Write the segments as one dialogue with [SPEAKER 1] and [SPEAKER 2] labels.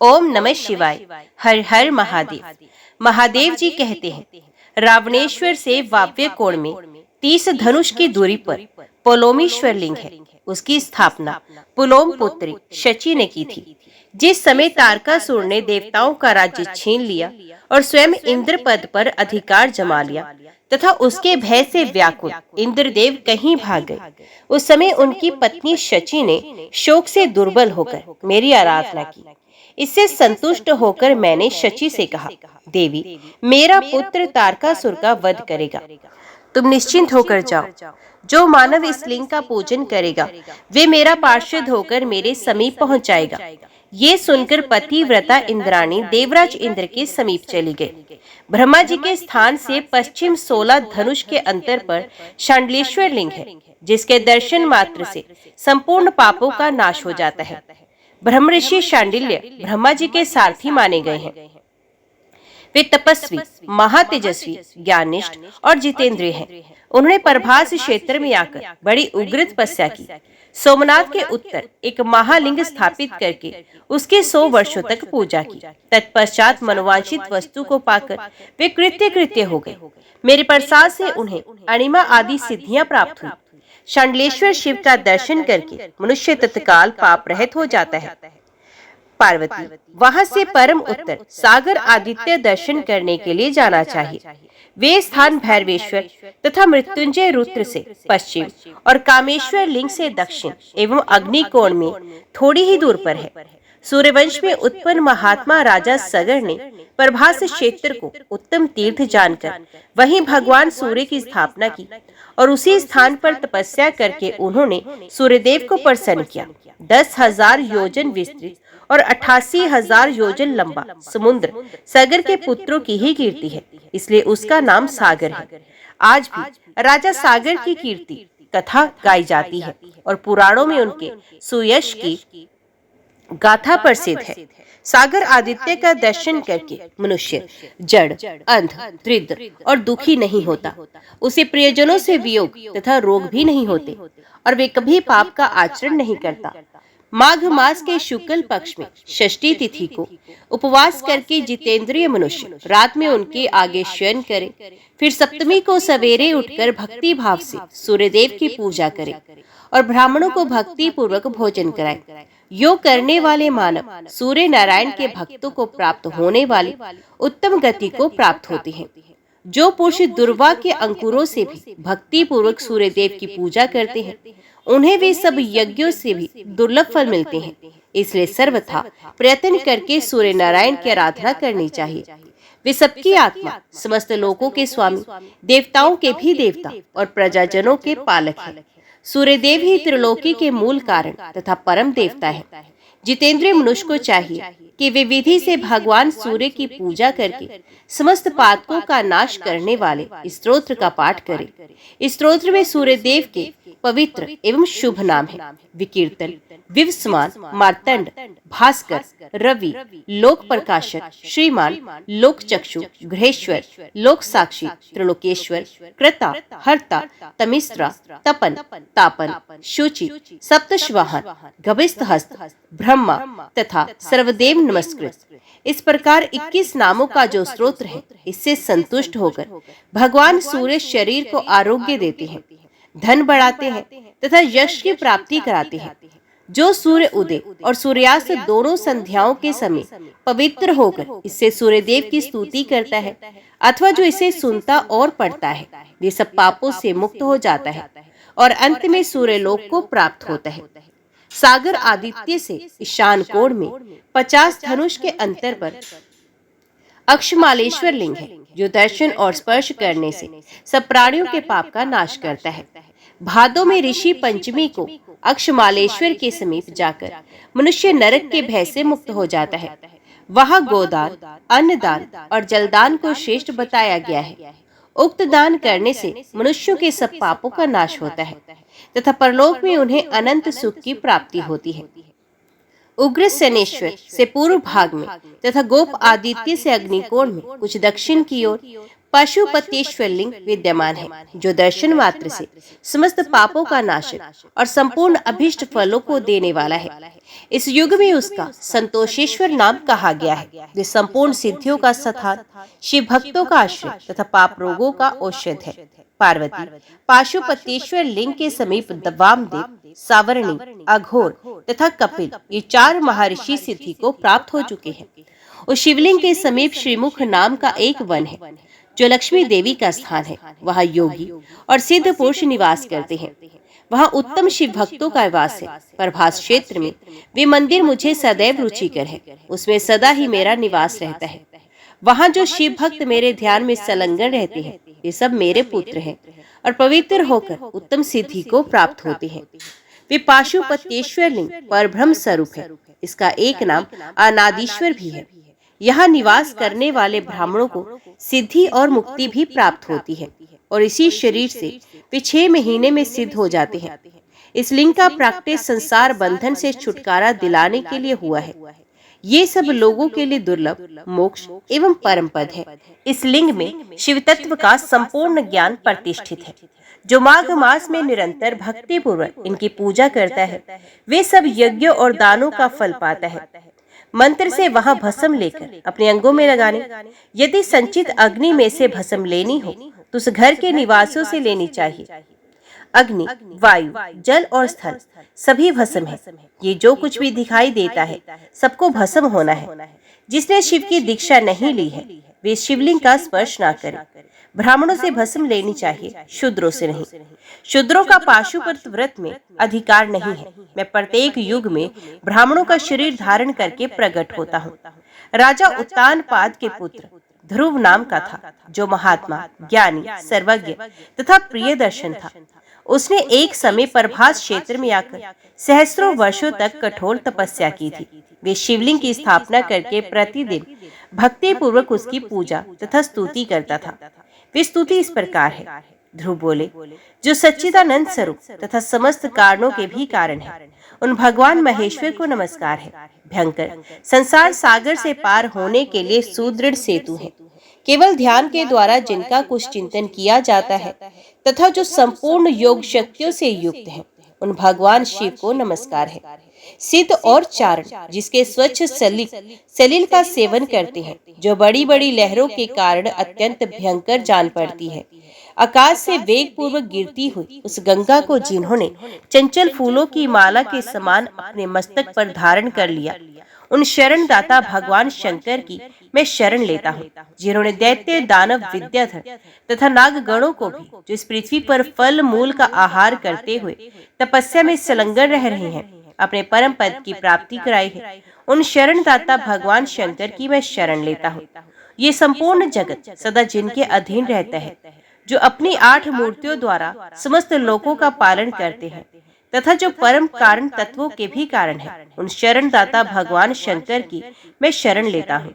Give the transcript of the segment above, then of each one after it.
[SPEAKER 1] ओम नमः शिवाय। हर हर महादेव। महादेव जी कहते हैं, रावणेश्वर से वाव्य कोण में 30 धनुष की दूरी पर पोलोमीश्वर लिंग है। उसकी स्थापना पुलोम पुत्री शची ने की थी। जिस समय तारकासुर ने देवताओं का राज्य छीन लिया और स्वयं इंद्र पद पर अधिकार जमा लिया तथा उसके भय से व्याकुल इंद्रदेव कहीं भाग गए, उस समय उनकी पत्नी शची ने शोक से दुर्बल होकर मेरी आराधना की। इससे संतुष्ट होकर मैंने शची से कहा, देवी, मेरा पुत्र तारकासुर का वध करेगा, तुम निश्चिंत होकर जाओ। जो मानव इस लिंग का पूजन करेगा वे मेरा पार्षद होकर मेरे समीप पहुंच जाएगा। ये सुनकर पतिव्रता इंद्राणी देवराज इंद्र के समीप चली गई। ब्रह्मा जी के स्थान से पश्चिम 16 धनुष के अंतर पर शांडलेश्वर लिंग है, जिसके दर्शन मात्र से संपूर्ण पापों का नाश हो जाता है। ब्रह्म ऋषि शांडिल्य ब्रह्मा जी के सारथी माने गए हैं। वे तपस्वी, महातेजस्वी, ज्ञानिष्ठ और जितेंद्रिय हैं। उन्होंने परभास क्षेत्र में आकर बड़ी उग्र तपस्या की। सोमनाथ के उत्तर एक महालिंग स्थापित करके उसके 100 वर्षों तक पूजा की। तत्पश्चात मनोवांछित वस्तु को पाकर वे कृत्य हो गए। मेरे प्रसाद से उन्हें अणिमा आदि सिद्धियां प्राप्त हुई। शांडलेश्वर शिव का दर्शन करके मनुष्य तत्काल पाप रहित हो जाता है। पार्वती, वहां से परम उत्तर सागर आदित्य दर्शन करने के लिए जाना चाहिए। वे स्थान भैरवेश्वर तथा मृत्युंजय रुद्र से पश्चिम और कामेश्वर लिंग से दक्षिण एवं अग्निकोण में थोड़ी ही दूर पर है। सूर्यवंश में उत्पन्न महात्मा राजा सगर ने प्रभास क्षेत्र को उत्तम तीर्थ जानकर वहीं भगवान सूर्य की स्थापना की और उसी स्थान पर तपस्या करके उन्होंने सूर्यदेव को प्रसन्न किया। 10,000 योजन विस्तृत और 88,000 योजन लंबा समुद्र सागर के पुत्रों की ही कीर्ति है, इसलिए उसका नाम सागर है। आज भी राजा सागर की कीर्ति कथा गाई जाती है और पुराणों में उनके सुयश की गाथा प्रसिद्ध है। सागर आदित्य का दर्शन करके मनुष्य जड़, अंध, दरिद्र और दुखी नहीं होता। उसे प्रियजनों से वियोग तथा रोग भी नहीं होते और वे कभी पाप का आचरण नहीं करता। माघ मास के शुक्ल पक्ष में षष्ठी तिथि को उपवास करके जितेंद्रिय मनुष्य रात में उनके आगे शयन करे, फिर सप्तमी को सवेरे उठकर भक्ति भाव से सूर्यदेव की पूजा करे और ब्राह्मणों को भक्ति पूर्वक भोजन कराए। योग करने वाले मानव सूर्य नारायण के भक्तों को प्राप्त होने वाली उत्तम गति को प्राप्त होती है। जो पुरुष दुर्वा के अंकुरों से भी भक्ति पूर्वक सूर्यदेव की पूजा करते हैं, उन्हें वे सब यज्ञों से भी दुर्लभ फल मिलते हैं। इसलिए सर्वथा प्रयत्न करके सूर्य नारायण की आराधना करनी चाहिए। वे सबकी आत्मा, समस्त लोकों के स्वामी, देवताओं के भी देवता और प्रजाजनों के पालक हैं। सूर्यदेव ही त्रिलोकी के मूल कारण तथा परम देवता है। जितेंद्रिय मनुष्य को चाहिए कि वे विधि से भगवान सूर्य की पूजा करके समस्त पातकों का नाश करने वाले स्तोत्र का पाठ करें। इस स्तोत्र में सूर्यदेव के पवित्र एवं शुभ नाम है। विकीर्तन, विवस्मान, मार्तंड, भास्कर, रवि, लोक प्रकाशक, श्रीमान, लोक चक्षु, ग्रहेश्वर, लोक साक्षी, त्रिलोकेश्वर, कृता, हर्ता, तमिस्रा, तपन, तापन, शुचि, सप्तश्वाहन, गभिस्त हस्त, ब्रह्मा तथा सर्वदेव नमस्कृत। इस प्रकार 21 नामों का जो स्तोत्र है, इससे संतुष्ट होकर भगवान सूर्य शरीर को आरोग्य देते हैं, धन बढ़ाते हैं तथा यश की प्राप्ति कराते हैं। जो सूर्य उदय और सूर्यास्त दोनों संध्याओं के समय पवित्र होकर इससे सूर्यदेव की स्तुति करता है अथवा जो इसे सुनता और पढ़ता है, वे सब पापों से मुक्त हो जाता है और अंत में सूर्यलोक को प्राप्त होता है। सागर आदित्य से ईशान कोण में 50 धनुष के अंतर पर अक्षमालेश्वर लिंग है, जो दर्शन और स्पर्श करने से सब प्राणियों के पाप का नाश करता है। भादों में ऋषि पंचमी को अक्षमालेश्वर के समीप जाकर मनुष्य नरक के भय से मुक्त हो जाता है। वहाँ गोदान, अन्नदान और जलदान को श्रेष्ठ बताया गया है। उक्त दान करने से मनुष्यों के सब पापों का नाश होता है तथा परलोक में उन्हें अनंत सुख की प्राप्ति होती है। उग्र सेनेश्वर से पूर्व भाग में तथा गोप आदित्य से अग्निकोण में कुछ दक्षिण की ओर पाशुपतेश्वर लिंग विद्यमान है, जो दर्शन मात्र से समस्त पापों का नाशक और संपूर्ण अभिष्ट फलों को देने वाला है। इस युग में उसका संतोषेश्वर नाम कहा गया है, जो संपूर्ण सिद्धियों का स्थान, शिव भक्तों का आश्रय तथा पाप रोगों का औषध है। पार्वती पाशुपतेश्वर लिंग के समीप वामदेव, सावर्णी, अघोर तथा कपिल ये 4 महर्षि सिद्धि को प्राप्त हो चुके हैं। उस शिवलिंग के समीप श्रीमुख नाम का एक वन है, जो लक्ष्मी देवी का स्थान है। वहाँ योगी और सिद्ध पुरुष निवास करते हैं। वहाँ उत्तम शिव भक्तों का वास है। प्रभास क्षेत्र में वे मंदिर मुझे सदैव रुचिकर है, उसमें सदा ही मेरा निवास रहता है। वहाँ जो शिव भक्त मेरे ध्यान में संलग्न रहते हैं, वे सब मेरे पुत्र हैं और पवित्र होकर उत्तम सिद्धि को प्राप्त होते हैं। वे पाशुपतेश्वर लिंग परब्रह्म स्वरूप है। इसका एक नाम अनादीश्वर भी है। यहाँ निवास करने वाले ब्राह्मणों को सिद्धि और मुक्ति भी प्राप्त होती है और इसी शरीर से वे 6 महीने में सिद्ध हो जाते हैं। इस लिंग का प्राकट्य संसार बंधन से छुटकारा दिलाने के लिए हुआ है। ये सब लोगों के लिए दुर्लभ, मोक्ष एवं परम पद है। इस लिंग में शिव तत्व का संपूर्ण ज्ञान प्रतिष्ठित है। जो माघ मास में निरंतर भक्ति पूर्वक इनकी पूजा करता है, वे सब यज्ञों और दानों का फल पाता है। मंत्र से वहाँ भस्म लेकर अपने अंगों में लगाने। यदि संचित अग्नि में से भस्म लेनी हो तो उस घर के निवासियों से लेनी चाहिए। अग्नि, वायु, जल और स्थल सभी भस्म है। ये जो कुछ भी दिखाई देता है सबको भस्म होना है। जिसने शिव की दीक्षा नहीं ली है वे शिवलिंग का स्पर्श ना करें। ब्राह्मणों से भस्म लेनी चाहिए, शूद्रों से नहीं। शूद्रों का पाशुपत व्रत में अधिकार नहीं है। मैं प्रत्येक युग में ब्राह्मणों का शरीर धारण करके प्रकट होता हूँ। राजा उत्तानपाद के पुत्र ध्रुव नाम का था, जो महात्मा, ज्ञानी, सर्वज्ञ तथा प्रिय दर्शन था। उसने एक समय प्रभास क्षेत्र में आकर सहस्त्रों वर्षों तक कठोर तपस्या की थी। वे शिवलिंग की स्थापना करके प्रतिदिन भक्ति पूर्वक उसकी पूजा तथा स्तुति करता था। वे स्तुति इस प्रकार है। ध्रुव बोले, जो सच्चिदानंद स्वरूप तथा समस्त कारणों के भी कारण है, उन भगवान महेश्वर को नमस्कार है। भयंकर संसार सागर से पार होने के लिए सुदृढ़ सेतु है। केवल ध्यान के द्वारा जिनका कुछ चिंतन किया जाता है तथा जो संपूर्ण योग शक्तियों से युक्त है, उन भगवान शिव को नमस्कार है। सिद्ध और चारण जिसके स्वच्छ सलिल का सेवन करते हैं, जो बड़ी बड़ी लहरों के कारण अत्यंत भयंकर जान पड़ती है। आकाश से वेग पूर्वक गिरती हुई उस गंगा को जिन्होंने चंचल फूलों की माला के समान अपने मस्तक पर धारण कर लिया, उन शरण दाता भगवान शंकर की मैं शरण लेता हूँ। जिन्होंने दैत्य, दानव, विद्याधर तथा नाग गणों को भी, जो इस पृथ्वी पर फल मूल का आहार करते हुए तपस्या में संलग्न रह रहे हैं, अपने परम पद की प्राप्ति कराई है, उन शरण दाता भगवान शंकर की मैं शरण लेता हूँ। ये संपूर्ण जगत सदा जिनके अधीन रहता है, जो अपनी 8 मूर्तियों द्वारा समस्त लोकों का पालन करते हैं तथा जो परम कारण तत्वों के भी कारण है, उन शरण दाता भगवान शंकर की मैं शरण लेता हूँ।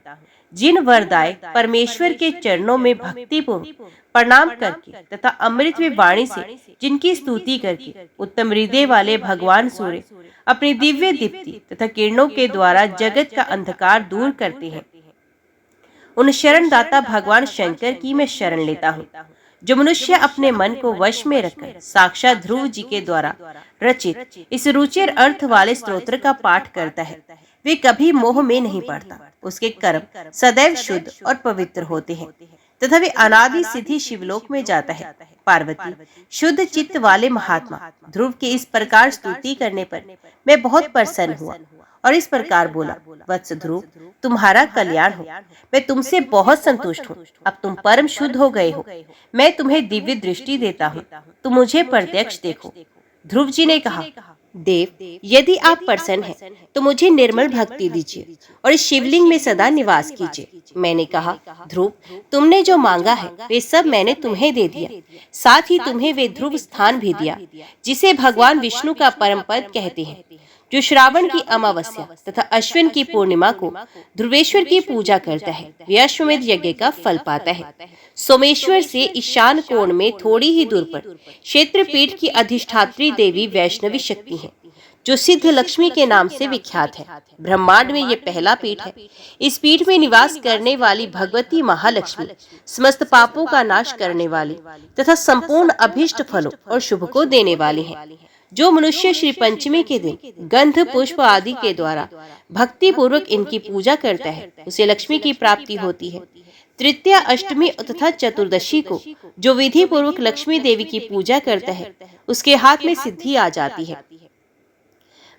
[SPEAKER 1] जिन वरदाय परमेश्वर के चरणों में भक्ति पूर्वक प्रणाम करके तथा अमृत में वाणी से जिनकी स्तुति करके उत्तम हृदय वाले भगवान सूर्य अपनी दिव्य दीप्ति तथा किरणों के द्वारा जगत का अंधकार दूर करते हैं, उन शरण दाता भगवान शंकर की मैं शरण लेता हूँ। जो मनुष्य अपने मन को वश में रखकर साक्षात ध्रुव जी के द्वारा रचित इस रुचिर अर्थ वाले स्तोत्र का पाठ करता है, वे कभी मोह में नहीं पड़ता। उसके कर्म सदैव शुद्ध और पवित्र होते हैं तथा वे अनादि सिद्धि शिवलोक में जाता है। पार्वती शुद्ध चित्त वाले महात्मा ध्रुव के इस प्रकार स्तुति करने पर मैं बहुत प्रसन्न हुआ और इस प्रकार बोला, वत्स ध्रुव, तुम्हारा कल्याण हो। मैं तुमसे बहुत संतुष्ट हूँ। अब तुम परम शुद्ध हो गए हो। मैं तुम्हें दिव्य दृष्टि देता हूँ, तुम मुझे प्रत्यक्ष देखो। ध्रुव जी ने कहा, देव, यदि आप प्रसन्न हैं तो मुझे निर्मल भक्ति दीजिए और इस शिवलिंग में सदा निवास कीजिए। मैंने कहा, ध्रुव, तुमने जो मांगा है वे सब मैंने तुम्हें दे दिया। साथ ही तुम्हें वे ध्रुव स्थान भी दिया जिसे भगवान विष्णु का परम पद कहते हैं, जो श्रावण की अमावस्या तथा अश्विन की पूर्णिमा को ध्रुवेश्वर की पूजा करता है, वे अश्वमेध यज्ञ का फल पाता है। सोमेश्वर से ईशान कोण में थोड़ी ही दूर पर क्षेत्रपीठ की अधिष्ठात्री देवी वैष्णवी शक्ति है, जो सिद्ध लक्ष्मी के नाम से विख्यात है। ब्रह्मांड में ये पहला पीठ है। इस पीठ में निवास करने वाली भगवती महालक्ष्मी समस्त पापों का नाश करने वाली तथा संपूर्ण अभीष्ट फलों और शुभ को देने वाली है। जो मनुष्य श्री पंचमी के दिन गंध पुष्प आदि के द्वारा भक्ति पूर्वक इनकी पूजा करता है, उसे लक्ष्मी की प्राप्ति होती है। तृतीया, अष्टमी तथा चतुर्दशी को जो विधि पूर्वक लक्ष्मी देवी की पूजा करता है, उसके हाथ में सिद्धि आ जाती है।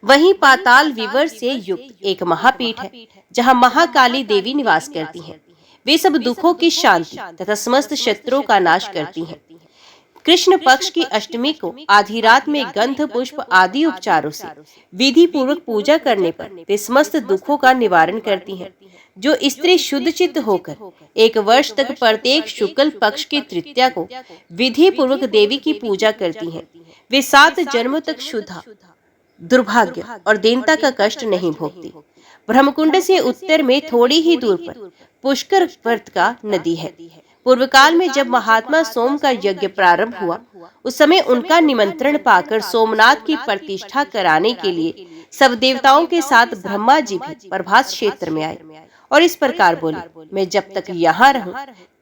[SPEAKER 1] वहीं पाताल विवर से युक्त एक महापीठ है, जहां महाकाली देवी निवास करती हैं। वे सब दुखों की शांति तथा समस्त शत्रुओं का नाश करती हैं। कृष्ण पक्ष की अष्टमी को आधी रात में गंध पुष्प आदि उपचारों से विधि पूर्वक पूजा करने पर वे समस्त दुखों का निवारण करती हैं। जो स्त्री शुद्ध चित्त होकर 1 वर्ष तक प्रत्येक शुक्ल पक्ष की तृतीया को विधि पूर्वक देवी की पूजा करती हैं, वे 7 जन्मों तक शुद्धा, दुर्भाग्य और दीनता का कष्ट नहीं भोगती। ब्रह्मकुंड से उत्तर में थोड़ी ही दूर पर पुष्कर पर्वत का नदी है। पूर्व काल में जब महात्मा सोम का यज्ञ प्रारंभ हुआ, उस समय उनका निमंत्रण पाकर सोमनाथ की प्रतिष्ठा कराने के लिए सब देवताओं के साथ ब्रह्मा जी भी प्रभास क्षेत्र में आए और इस प्रकार बोले, मैं जब तक यहाँ रहूं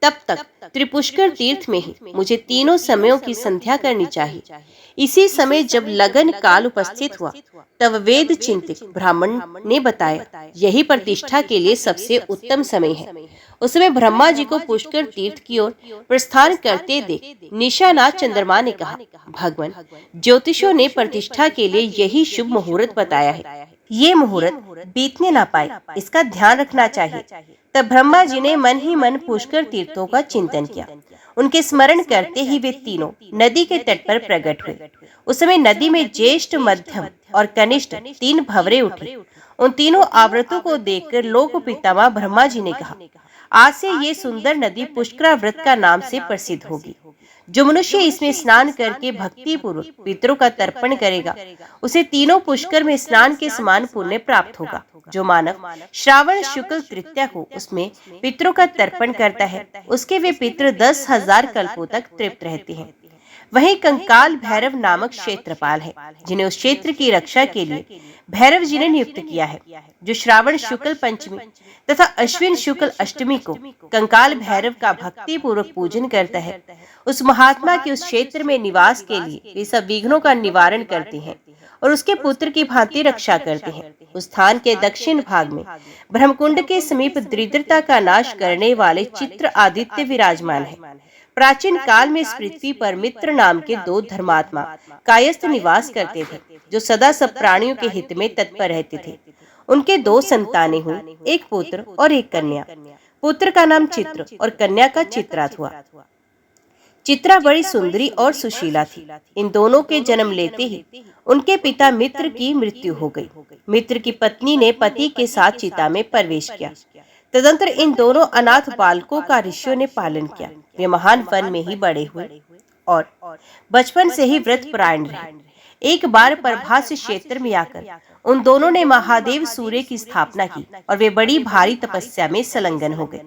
[SPEAKER 1] तब तक त्रिपुष्कर तीर्थ में ही मुझे तीनों समयों की संध्या करनी चाहिए। इसी समय जब लगन काल उपस्थित हुआ, तब वेद चिंतक ब्राह्मण ने बताया, यही प्रतिष्ठा के लिए सबसे उत्तम समय है। उस समय ब्रह्मा जी को पुष्कर तीर्थ की ओर प्रस्थान करते देख निशानाथ चंद्रमा ने कहा, भगवान, ज्योतिषों ने प्रतिष्ठा के लिए यही शुभ मुहूर्त बताया है। ये मुहूर्त बीतने ना पाए, इसका ध्यान रखना चाहिए। तब ब्रह्मा जी ने मन ही मन पुष्कर तीर्थों का चिंतन किया। उनके स्मरण करते ही वे तीनों नदी के तट पर प्रकट हुए। उस समय नदी में ज्येष्ठ, मध्यम और कनिष्ठ 3 भंवरे उठे। उन तीनों आवृतों को देखकर लोक पितामह ब्रह्मा जी ने कहा, आज से ये सुंदर नदी पुष्करा व्रत का नाम से प्रसिद्ध होगी। जो मनुष्य इसमें स्नान करके भक्ति पूर्वक पितरों का तर्पण करेगा, उसे तीनों पुष्कर में स्नान के समान पुण्य प्राप्त होगा। जो मानव श्रावण शुक्ल तृतीया को उसमें पितरों का तर्पण करता है, उसके वे पितर 10,000 कल्पों तक तृप्त रहते हैं। वहीं कंकाल भैरव नामक क्षेत्रपाल है, जिन्हें उस क्षेत्र की रक्षा के लिए भैरव जी ने नियुक्त किया है। जो श्रावण शुक्ल पंचमी तथा अश्विन शुक्ल अष्टमी को कंकाल भैरव का भक्ति पूर्वक पूजन करता है, उस महात्मा के उस क्षेत्र में निवास के लिए वे सब विघ्नों का निवारण करते हैं और उसके पुत्र की भांति रक्षा करते हैं। उस स्थान के दक्षिण भाग में ब्रह्मकुंड के समीप दरिद्रता का नाश करने वाले चित्र आदित्य विराजमान है। प्राचीन काल में इस पृथ्वी पर मित्र नाम के 2 धर्मात्मा कायस्थ निवास करते थे, जो सदा सब प्राणियों के हित में तत्पर रहते थे। उनके 2 संतानें हुई, एक पुत्र और एक कन्या। पुत्र का नाम चित्र और कन्या का चित्रात हुआ। चित्रा बड़ी सुंदरी और सुशीला थी। इन दोनों के जन्म लेते ही उनके पिता मित्र की मृत्यु हो गई। मित्र की पत्नी ने पति के साथ चिता में प्रवेश किया। तदंतर इन दोनों अनाथ बालकों का ऋषियों ने पालन किया। वे महान वन में ही बड़े हुए और बचपन से ही व्रत परायण रहे। एक बार प्रभास क्षेत्र में आकर उन दोनों ने महादेव सूर्य की स्थापना की और वे बड़ी भारी तपस्या में संलग्न हो गए।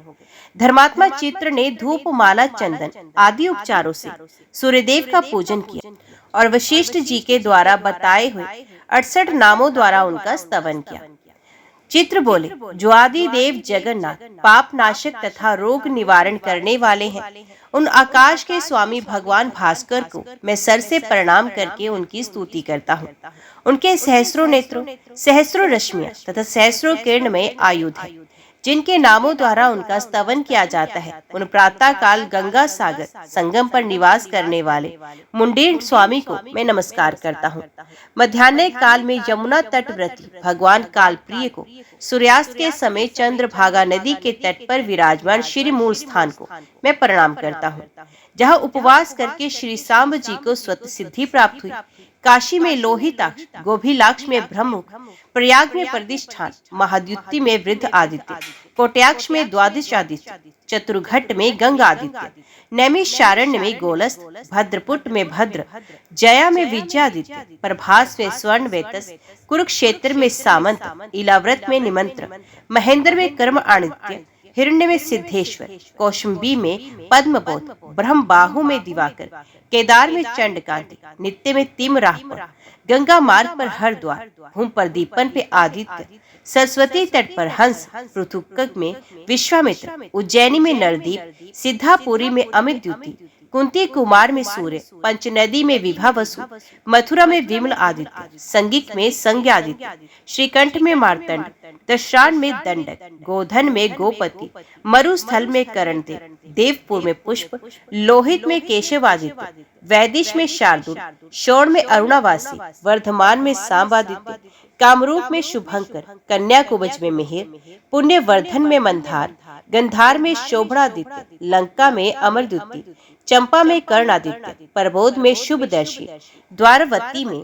[SPEAKER 1] धर्मात्मा चित्र ने धूप, माला, चंदन आदि उपचारों से सूर्यदेव का पूजन किया और वशिष्ठ जी के द्वारा बताए हुए 68 नामों द्वारा उनका स्तवन किया। चित्र बोले, जो आदि देव जगन्नाथ पाप नाशक तथा रोग निवारण करने वाले हैं, उन आकाश के स्वामी भगवान भास्कर को मैं सर से प्रणाम करके उनकी स्तुति करता हूँ। उनके सहस्रों नेत्रों, सहस्रों रश्मियां तथा सहस्रों किरण में आयुध है, जिनके नामों द्वारा उनका स्तवन किया जाता है। उन प्रातः काल गंगा सागर संगम पर निवास करने वाले मुंडीर स्वामी को मैं नमस्कार करता हूँ। मध्याह्न काल में यमुना तटव्रती भगवान कालप्रिय को, सूर्यास्त के समय चंद्रभागा नदी के तट पर विराजमान श्री मूल स्थान को मैं प्रणाम करता हूँ, जहाँ उपवास करके श्री सांब जी को स्वत सिद्धि प्राप्त हुई। काशी में लोहिताक्ष, गोभिलाक्ष में ब्रह्ममुख, प्रयाग में प्रतिष्ठान, महाद्युति में वृद्ध आदित्य, कोट्याक्ष में द्वादश आदित्य, चतुर्घट में गंगा आदित्य, नैमिषारण्य में गोलस्थ, भद्रपुट में भद्र, जया में विजयादित्य, प्रभास में स्वर्ण वेतस, कुरुक्षेत्र में सामंत, इलाव्रत में निमंत्र, महेंद्र में कर्म आदित्य, हिरण्य में सिद्धेश्वर, कौशंबी में पद्मबोध, ब्रह्म बाहु में दिवाकर, केदार में चंडकांति, नित्य में तिमराहपुर, गंगा मार्ग पर हरिद्वार, भूम पर दीपन पे आदित्य, सरस्वती तट पर हंस, पृथुकक में विश्वामित्र, उज्जैनी में नरदीप, सिद्धापुरी में अमित द्युति, कुंती कुमार में सूर्य, पंचनदी में विभा वसु, मथुरा में विमल आदित्य, संगिक में संज्ञादित्य, श्रीकंठ में मार्तंड, दशरान में दंडक, गोधन में गोपति, मरुस्थल में करणदेव, देवपुर में पुष्प, लोहित में केशवादित्य, वैदिश में शार्दुल, शौर में अरुणावासी, वर्धमान में सांबादित्य, कामरूप में शुभंकर, कन्याकुब्ज में मिहिर, पुण्यवर्धन में मंदार, गंधार में शोभनादित्य, लंका में अमरद्युति, चंपा में कर्णादित्य, परबोध में शुभदर्शी, द्वारवती में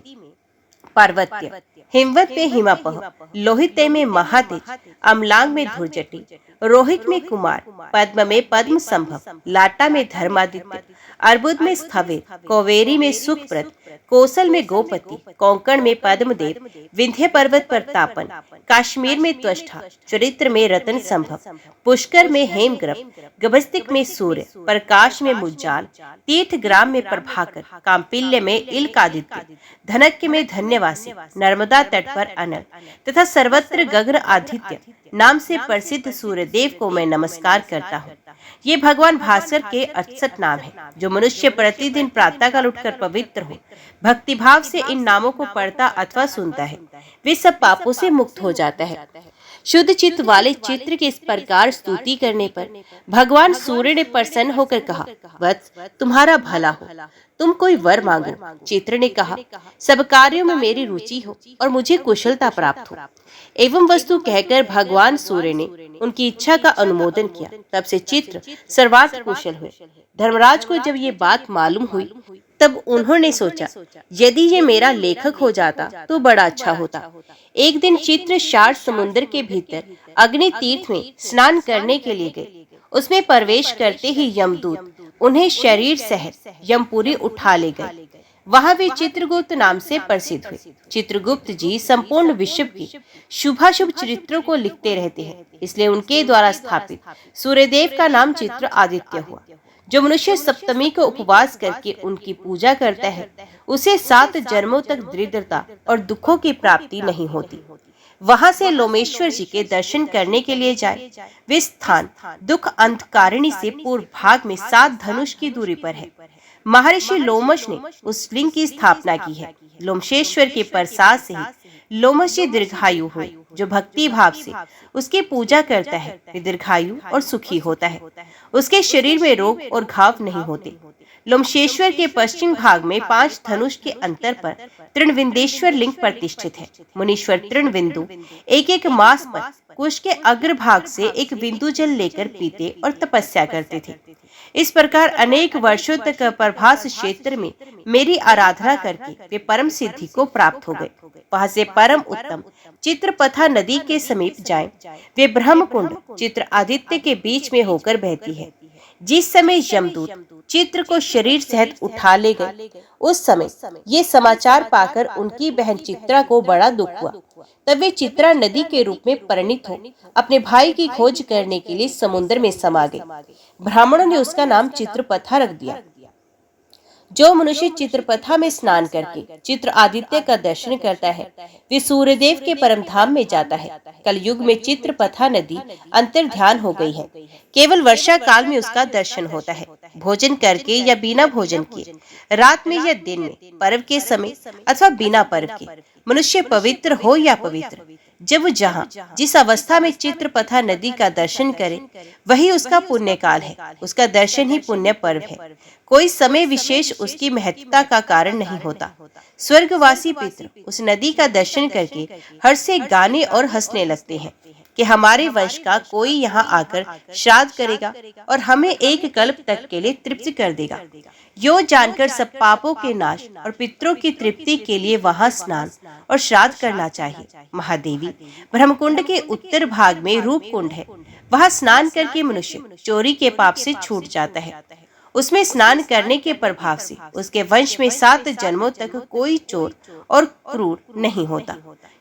[SPEAKER 1] पार्वत्य, हिमवत में हिमापह, लोहिते में महातेज, अमलांग में धुर्जटी, रोहित में कुमार, पद्म में पद्म संभव, लाटा में धर्मादित्य, अर्बुद में स्थविर, कोवेरी में सुखप्रद, कोसल में गोपति, कोंकण में पद्मदेव, विंध्य पर्वत पर तापन, काश्मीर में त्वष्टा, चरित्र में रतन संभव, पुष्कर में हेमग्रभ, गभस्तिक में सूर्य, प्रकाश में मुज्जाल, तीर्थग्राम में प्रभाकर, काम्पिल्य में इलकादित्य, धनक्य में धन्यवासी, नर्मदा तट पर अनल तथा सर्वत्र गगन आदित्य नाम से प्रसिद्ध सूर्यदेव को मैं नमस्कार करता हूँ। ये भगवान भास्कर के 68 नाम हैं, जो मनुष्य प्रतिदिन प्रातःकाल उठकर पवित्र हो भक्तिभाव से इन नामों को पढ़ता अथवा सुनता है, वे सब पापों से मुक्त हो जाता है। शुद्ध चित्त वाले चित्र की इस प्रकार स्तुति करने पर भगवान सूर्य ने प्रसन्न होकर कहा, वत्स, तुम्हारा भला हो, तुम कोई वर मांगो। चित्र ने कहा, सब कार्यों में मेरी रुचि हो और मुझे कुशलता प्राप्त हो। एवं वस्तु कहकर भगवान सूर्य ने उनकी इच्छा का अनुमोदन किया। तब से चित्र सर्वार्थ कुशल हुए। धर्मराज को जब ये बात मालूम हुई तब उन्होंने सोचा, यदि ये मेरा लेखक हो जाता तो बड़ा अच्छा होता। एक दिन चित्र शार समुद्र के भीतर अग्नि तीर्थ में स्नान करने के लिए गए। उसमें प्रवेश करते ही यमदूत उन्हें शरीर सहित यमपुरी उठा ले गए। वहां वे चित्रगुप्त नाम से प्रसिद्ध हुए। चित्रगुप्त जी संपूर्ण विश्व की शुभाशुभ चरित्रों को लिखते रहते हैं, इसलिए उनके द्वारा स्थापित सूर्यदेव का नाम चित्र आदित्य हुआ। जो मनुष्य सप्तमी को उपवास करके उनकी पूजा करता है, उसे 7 जन्मों तक दरिद्रता और दुखों की प्राप्ति नहीं होती। वहां से लोमेश्वर जी के दर्शन करने के लिए जाए। वे स्थान दुख अंधकारिणी से पूर्व भाग में 7 धनुष की दूरी पर है। महर्षि लोमश ने उस लिंग की स्थापना की है। लोमशेश्वर के प्रसाद से ही लोमश जी दीर्घायु हुए। जो भक्ति भाव से उसकी पूजा करता है, वे दीर्घायु और सुखी होता है। उसके शरीर में रोग और घाव नहीं होते। लोमशेश्वर के पश्चिम भाग में 5 धनुष के अंतर पर तृणविंदेश्वर लिंग प्रतिष्ठित है। मुनीश्वर तृणविंदु एक मास पर कुश के अग्रभाग से एक बिंदु जल लेकर पीते और तपस्या करते थे। इस प्रकार अनेक वर्षों तक प्रभास क्षेत्र में मेरी आराधना करके वे परम सिद्धि को प्राप्त हो गए। वहां से परम उत्तम चित्रपथा नदी के समीप जाएं। वे ब्रह्मकुंड चित्र आदित्य के बीच में होकर बहती है। जिस समय यमदूत चित्र को शरीर सहित उठा ले गए, उस समय ये समाचार पाकर उनकी बहन चित्रा को बड़ा दुख हुआ। तब वे चित्रा नदी के रूप में परिणित हो अपने भाई की खोज करने के लिए समुद्र में समा गए। ब्राह्मणों ने उसका नाम चित्रपथा रख दिया। जो मनुष्य चित्रपथा में स्नान करके चित्र आदित्य का दर्शन करता है, वे सूर्यदेव के परम धाम में जाता है। कल युग में चित्रपथा नदी अंतर्ध्यान हो गई है। केवल वर्षा काल में उसका दर्शन होता है। भोजन करके या बिना भोजन किए, रात में या दिन में, पर्व के समय अथवा बिना पर्व के, मनुष्य पवित्र हो या पवित्र, जब जहाँ जिस अवस्था में चित्रपथा नदी का दर्शन करे, वही उसका पुण्य काल है। उसका दर्शन ही पुण्य पर्व है। कोई समय विशेष उसकी महत्ता का कारण नहीं होता। स्वर्गवासी पितृ उस नदी का दर्शन करके हर्ष से गाने और हंसने लगते हैं कि हमारे वंश का कोई यहाँ आकर श्राद्ध करेगा और हमें एक कल्प तक के लिए तृप्त कर देगा। यो जानकर सब पापों के नाश और पितरों की तृप्ति के लिए वहाँ स्नान और श्राद्ध करना चाहिए। महादेवी ब्रह्मकुंड के उत्तर भाग में रूप कुंड है। वहाँ स्नान करके मनुष्य चोरी के पाप से छूट जाता है। उसमें स्नान करने के प्रभाव से उसके वंश में 7 जन्मों तक कोई चोर और क्रूर नहीं होता।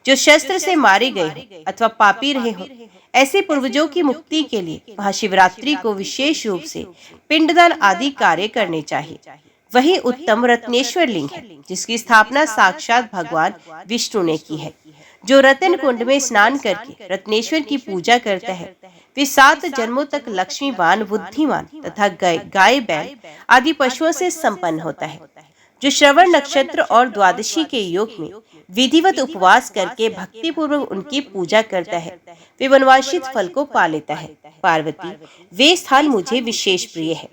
[SPEAKER 1] जो शस्त्र से मारे गए हो अथवा पापी रहे हो, ऐसे पूर्वजों की मुक्ति के लिए महाशिवरात्रि को विशेष रूप से पिंडदान आदि कार्य करने चाहिए। वही उत्तम रत्नेश्वर लिंग है, जिसकी स्थापना साक्षात भगवान विष्णु ने की है। जो रतन कुंड में स्नान करके रत्नेश्वर की पूजा करता है, वे 7 जन्मों तक लक्ष्मीवान, बुद्धिमान तथा गाय बैल आदि पशुओं से संपन्न होता है। जो श्रवण नक्षत्र और द्वादशी के योग में विधिवत उपवास करके भक्ति पूर्वक उनकी पूजा करता है, वे वनवांछित फल को पा लेता है। पार्वती, वे स्थान मुझे विशेष प्रिय है।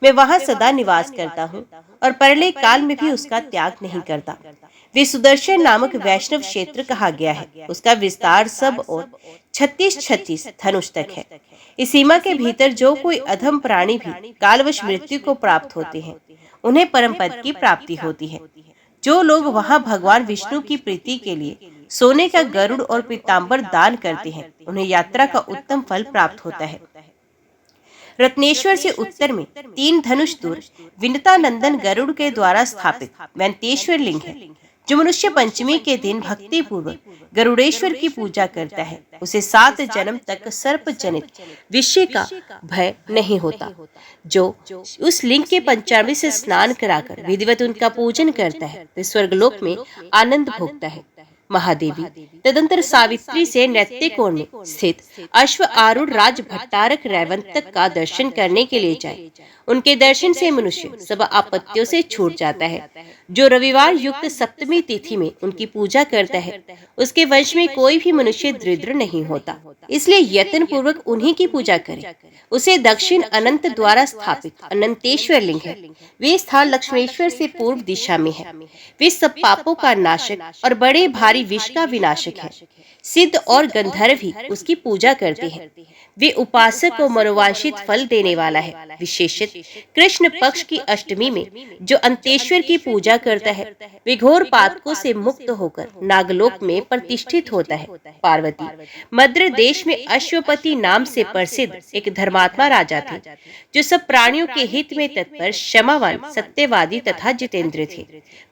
[SPEAKER 1] मैं वहाँ सदा निवास करता हूँ और परलय काल में भी उसका त्याग नहीं करता। वे सुदर्शन नामक वैष्णव क्षेत्र कहा गया है। उसका विस्तार सब और 36 धनुष तक है। इस सीमा के भीतर जो कोई अधम प्राणी भी कालवश मृत्यु को प्राप्त होते हैं, उन्हें परम पद की प्राप्ति होती है। जो लोग वहाँ भगवान विष्णु की प्रीति के लिए सोने का गरुड़ और पीताम्बर दान करते हैं, उन्हें यात्रा का उत्तम फल प्राप्त होता है। रत्नेश्वर से उत्तर में 3 धनुष दूर विनता नंदन गरुड़ के द्वारा स्थापित वेंकटेश्वर लिंग है। जो मनुष्य पंचमी के दिन भक्ति पूर्वक गरुड़ेश्वर की पूजा करता है, उसे 7 जन्म तक सर्प जनित विषय का भय नहीं होता। जो उस लिंग के पंचामृत से स्नान कराकर विधिवत उनका पूजन करता है, वह स्वर्गलोक में आनंद भोगता है। महादेवी तदंतर सावित्री से नैत्य कोण में स्थित अश्व आरूढ़ राज भट्टारक रैवंतक का दर्शन करने के लिए जाए। उनके दर्शन से मनुष्य सब आपत्तियों से छूट जाता है। जो रविवार युक्त सप्तमी तिथि में उनकी पूजा करता है, उसके वंश में कोई भी मनुष्य दरिद्र नहीं होता। इसलिए यत्न पूर्वक उन्हीं की पूजा करें। उसे दक्षिण अनंत द्वारा स्थापित अनंतेश्वर लिंग है। वे स्थान लक्ष्मेश्वर से पूर्व दिशा में है। वे सब पापों का नाशक और बड़े भारी विष का विनाशक है। सिद्ध और गंधर्व भी उसकी पूजा करते हैं। वे उपासक को मनोवांछित फल देने वाला है। विशेषत कृष्ण पक्ष की अष्टमी में जो अंतेश्वर की पूजा करता है, वे घोर पातकों से मुक्त होकर नागलोक में प्रतिष्ठित होता है। पार्वती, मद्र देश में अश्वपति नाम से प्रसिद्ध एक धर्मात्मा राजा थे, जो सब प्राणियों के हित में तत्पर, क्षमावान, सत्यवादी तथा जितेंद्र थे,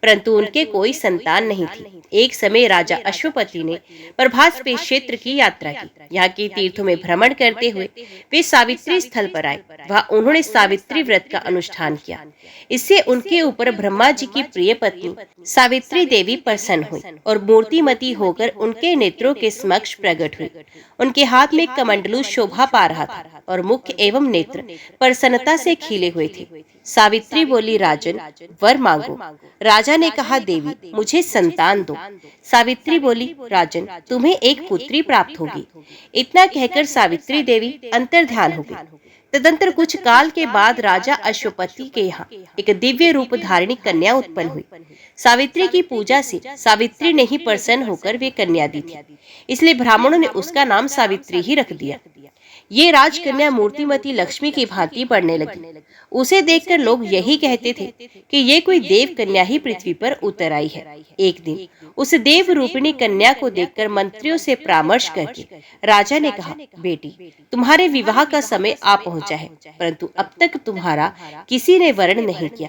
[SPEAKER 1] परंतु उनके कोई संतान नहीं थी। एक समय राजा अश्वपति ने प्रभास क्षेत्र की यात्रा की। यहाँ के तीर्थों में भ्रमण करते हुए वे सावित्री स्थल पर आए। वहाँ उन्होंने सावित्री व्रत का अनुष्ठान किया। इससे उनके ऊपर ब्रह्मा जी की प्रिय पत्नी सावित्री देवी प्रसन्न हुई और मूर्तिमती होकर उनके नेत्रों के समक्ष प्रकट हुई। उनके हाथ में कमंडलू शोभा पा रहा था और मुख एवं नेत्र प्रसन्नता से खिले हुए थे। सावित्री बोली, राजन, वर मांगो। राजा ने कहा, देवी, मुझे संतान दो। सावित्री बोली, राजन, तुम्हें एक पुत्री प्राप्त होगी। इतना कहकर सावित्री देवी अंतर्ध्यान हो गई। तदंतर कुछ काल के बाद राजा अश्वपति के यहाँ एक दिव्य रूप धारिणी कन्या उत्पन्न हुई। सावित्री की पूजा से सावित्री ने ही प्रसन्न होकर वे कन्या दी थी, इसलिए ब्राह्मणों ने उसका नाम सावित्री ही रख दिया। ये राजकन्या मूर्तिमती लक्ष्मी की भांति बढ़ने लगी। उसे देखकर लोग यही कहते थे कि ये कोई देव कन्या ही पृथ्वी पर उतर आई है। एक दिन उस देव रूपिणी कन्या को देखकर मंत्रियों से परामर्श करके राजा ने कहा, बेटी, तुम्हारे विवाह का समय आ पहुंचा है, परंतु अब तक तुम्हारा किसी ने वर्ण नहीं किया।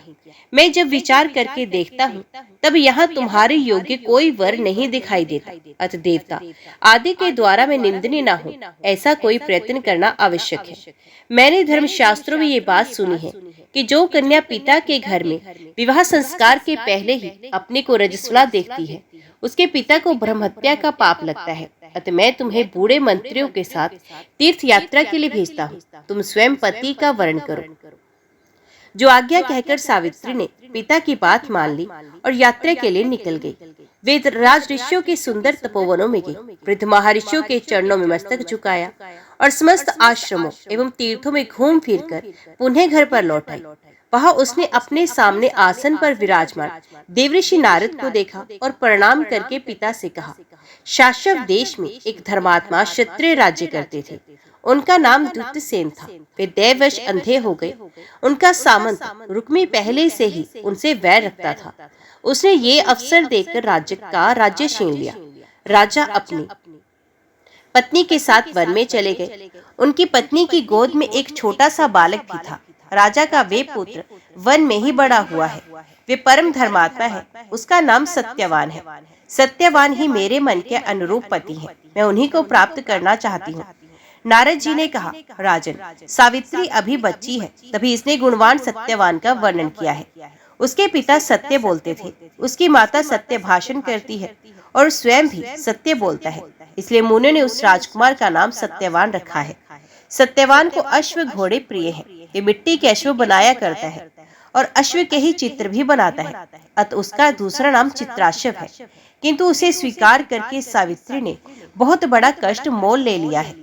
[SPEAKER 1] मैं जब विचार करके देखता हूँ, तब यहाँ तुम्हारे योग्य कोई वर नहीं दिखाई देता। अतः देवता आदि के द्वारा मैं निंदनीय न हो, ऐसा कोई प्रयत्न करना आवश्यक है। मैंने धर्मशास्त्रों में ये बात सुनी है कि जो कन्या पिता के घर में विवाह संस्कार के पहले ही अपने को रजस्वला देखती है, उसके पिता को ब्रह्महत्या का पाप लगता है। अतः मैं तुम्हें बूढ़े मंत्रियों के साथ तीर्थ यात्रा के लिए भेजता हूँ। तुम स्वयं पति का वर्ण करो। जो आज्ञा कहकर सावित्री ने पिता की बात मान ली और यात्रा के लिए निकल गई। वे राज ऋषियों के सुंदर तपोवनों में गई। वृद्ध महर्षियों के चरणों में मस्तक झुकाया और समस्त आश्रमों एवं तीर्थों में घूम फिरकर पुनः घर पर लौट आई। वहां उसने अपने सामने आसन पर विराजमान देवऋषि नारद को देखा और प्रणाम करके पिता से कहा, शाश्वत देश में एक धर्मात्मा क्षत्रिय राज्य करते थे। उनका नाम दुष्टसेन था। वे दैववश अंधे हो गए। उनका सामंत रुक्मी पहले से ही उनसे वैर रखता था। उसने ये अवसर देखकर राज्य छीन लिया। राजा अपनी पत्नी के साथ वन में चले गए। उनकी पत्नी की गोद में एक छोटा सा बालक भी था। राजा का वे पुत्र वन में ही बड़ा हुआ है। वे परम धर्मात्मा है। उसका नाम सत्यवान है। सत्यवान ही मेरे मन के अनुरूप पति है। मैं उन्हीं को प्राप्त करना चाहती हूँ। नारद जी ने कहा, राजन, सावित्री अभी बच्ची है, तभी इसने गुणवान सत्यवान का वर्णन किया है। उसके पिता सत्य बोलते थे, उसकी माता सत्य भाषण करती है और स्वयं भी सत्य बोलता है। इसलिए मुनि ने उस राजकुमार का नाम सत्यवान रखा है। सत्यवान को अश्व घोड़े प्रिय हैं। ये मिट्टी के अश्व बनाया करता है और अश्व के ही चित्र भी बनाता है। अतः उसका दूसरा नाम चित्राश्व है। किंतु उसे स्वीकार करके सावित्री ने बहुत बड़ा कष्ट मोल ले लिया है।